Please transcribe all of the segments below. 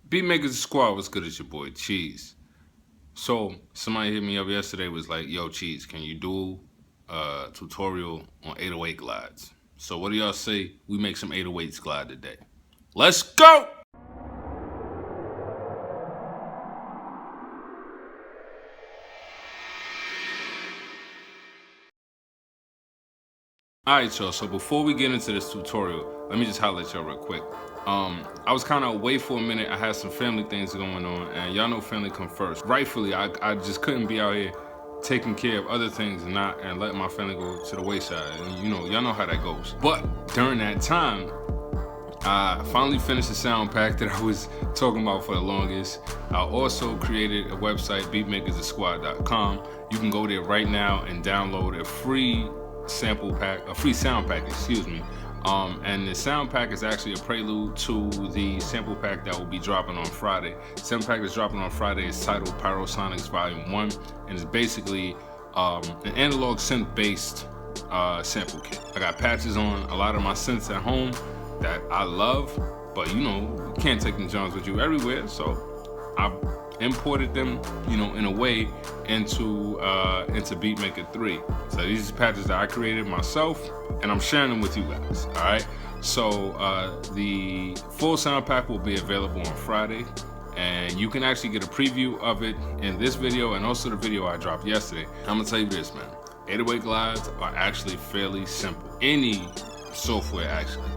BeatMaker Squad, what's good? It's your boy Cheese. So somebody hit me up yesterday, was like, yo Cheese, can you do a tutorial on 808 glides? So what do y'all say we make some 808s glide today? Let's go! Alright y'all, so before we get into this tutorial, let me just highlight y'all real quick. I was kind of away for a minute. I had some family things going on, and y'all know family come first. Rightfully, I just couldn't be out here taking care of other things and letting my family go to the wayside. And y'all know how that goes. But during that time, I finally finished the sound pack that I was talking about for the longest. I also created a website, beatmakersthesquad.com. You can go there right now and download a free sound pack, excuse me. And the sound pack is actually a prelude to the sample pack that will be dropping on Friday. The sample pack that's dropping on Friday is titled Pyrosonics Volume 1, and it's basically an analog synth based sample kit. I got patches on a lot of my synths at home that I love, but you can't take them Johns with you everywhere, so I imported them, in a way into BeatMaker 3. So these are patches that I created myself, and I'm sharing them with you guys. All right. So the full sound pack will be available on Friday, and you can actually get a preview of it in this video and also the video I dropped yesterday. I'm gonna tell you this, man. 808 glides are actually fairly simple. Any software actually.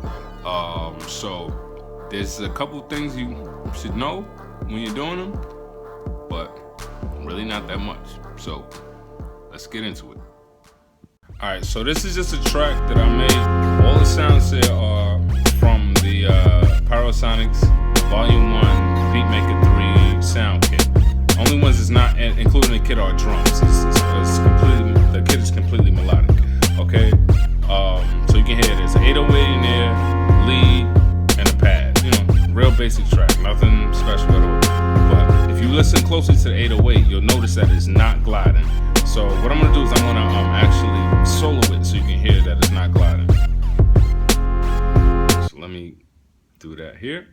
So there's a couple things you should know when you're doing them, but really not that much. So let's get into it. All right, so this is just a track that I made. All the sounds here are from the Pyrosonics Volume 1 BeatMaker 3 sound kit. Only ones that's not included in the kit are drums. The kit is completely melodic. Okay, so you can hear there's an 808 in there, lead, and a pad. Real basic track, nothing special at all. But if you listen closely to the 808, you'll notice that it's not gliding. So what I'm gonna do is I'm gonna actually solo it so you can hear that it's not gliding. So let me do that here.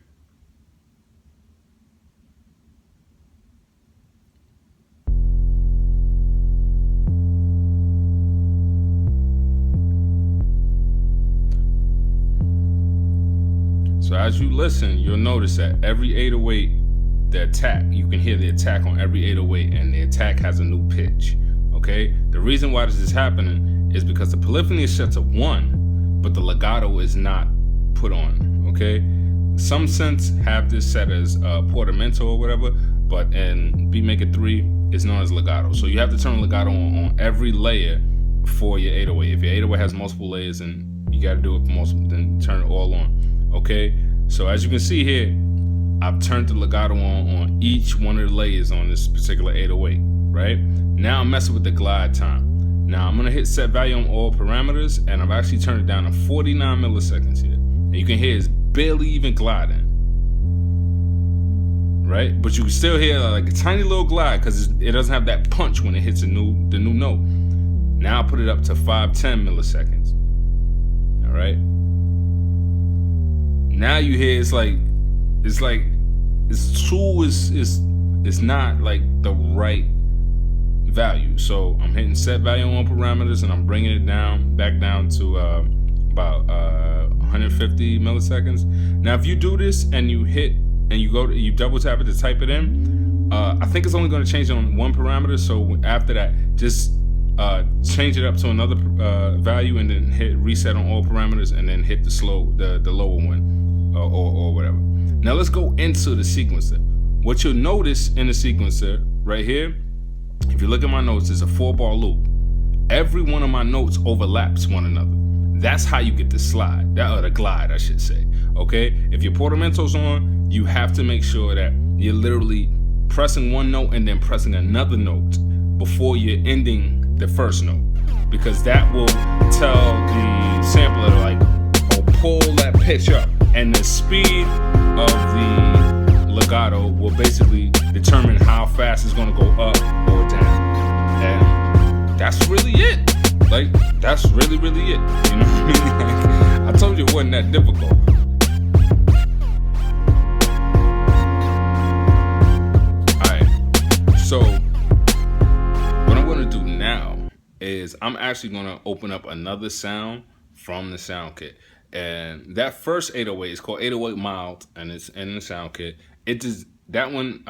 So as you listen, you'll notice that every 808, the attack, you can hear the attack on every 808, and the attack has a new pitch, okay? The reason why this is happening is because the polyphony is set to 1, but the legato is not put on, okay? Some synths have this set as portamento or whatever, but in BeatMaker 3, it's known as legato. So you have to turn legato on every layer for your 808. If your 808 has multiple layers, then you gotta do it for multiple, then turn it all on. Okay, so as you can see here, I've turned the legato on each one of the layers on this particular 808, right? Now I'm messing with the glide time. Now I'm gonna hit set value on all parameters, and I've actually turned it down to 49 milliseconds here. And you can hear it's barely even gliding, right? But you can still hear like a tiny little glide because it doesn't have that punch when it hits the new note. Now I put it up to 510 milliseconds, all right? Now you hear it's not like the right value. So I'm hitting set value on parameters, and I'm bringing it back down to about 150 milliseconds. Now if you do this and you hit and you double tap it to type it in, I think it's only going to change it on one parameter. So after that, just change it up to another value, and then hit reset on all parameters, and then hit the lower one. Or whatever. Now let's go into the sequencer. What you'll notice in the sequencer right here, if you look at my notes, it's a 4-bar loop. Every one of my notes overlaps one another. That's how you get the slide, the glide, I should say. Okay, if your portamento's on, you have to make sure that you're literally pressing one note and then pressing another note before you're ending the first note, because that will tell the sampler pull that pitch up, and the speed of the legato will basically determine how fast it's going to go up or down. And that's really it. That's really it. You know what I mean? I told you it wasn't that difficult. I'm actually gonna open up another sound from the sound kit. And that first 808 is called 808 Mild, and it's in the sound kit. It does that one.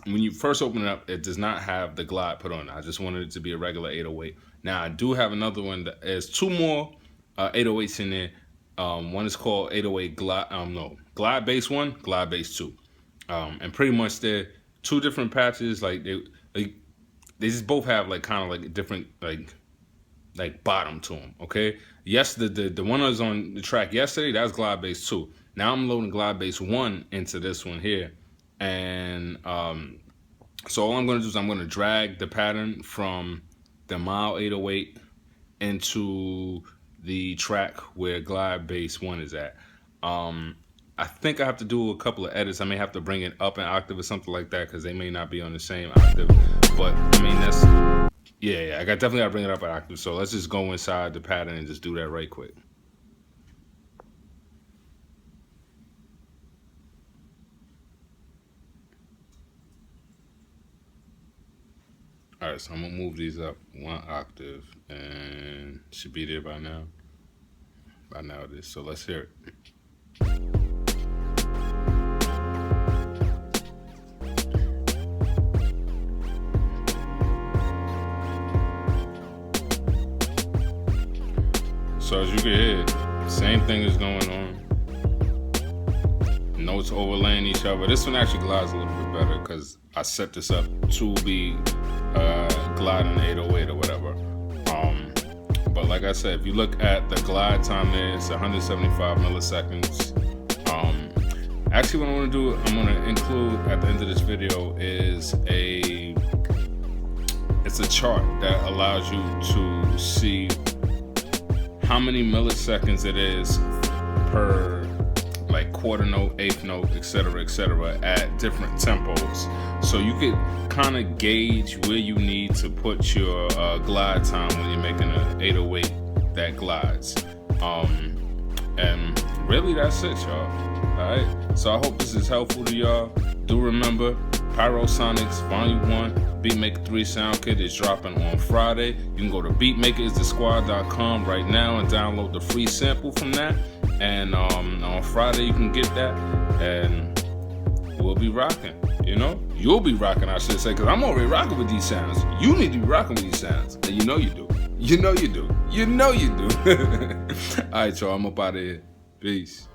When you first open it up, it does not have the glide put on it. I just wanted it to be a regular 808. Now I do have another one that has two more 808s in there. One is called 808 Glide Bass 1, Glide Bass 2. And pretty much they're two different patches. Like they just both have like kind of like different like bottom to them. Okay. Yes, the one that was on the track yesterday, that's Glide Bass 2. Now I'm loading Glide Bass 1 into this one here. And so all I'm going to do is I'm going to drag the pattern from the mild 808 into the track where Glide Bass 1 is at. I think I have to do a couple of edits. I may have to bring it up an octave or something like that because they may not be on the same octave. But I mean, that's, yeah, I definitely got to bring it up an octave. So let's just go inside the pattern and just do that right quick. All right, so I'm gonna move these up one octave and should be there by now. By now it is, so let's hear it. So as you can hear, same thing is going on. Notes overlaying each other. This one actually glides a little bit better because I set this up to be gliding 808 or whatever. But like I said, if you look at the glide time there, it's 175 milliseconds. Actually, what I want to do, I'm going to include at the end of this video is it's a chart that allows you to see how many milliseconds it is per like quarter note, eighth note, etc., at different tempos. So you could kind of gauge where you need to put your glide time when you're making an 808 that glides. And really that's it, y'all. Alright, so I hope this is helpful to y'all. Do remember, Pyrosonics Volume 1 BeatMaker 3 Sound Kit is dropping on Friday. You can go to beatmakeristhesquad.com right now and download the free sample from that. And on Friday you can get that, and we'll be rocking. You know, you'll be rocking, I should say, because I'm already rocking with these sounds. You need to be rocking with these sounds, and you know you do. You know you do. You know you do. All right, y'all, I'm up out of here. Peace.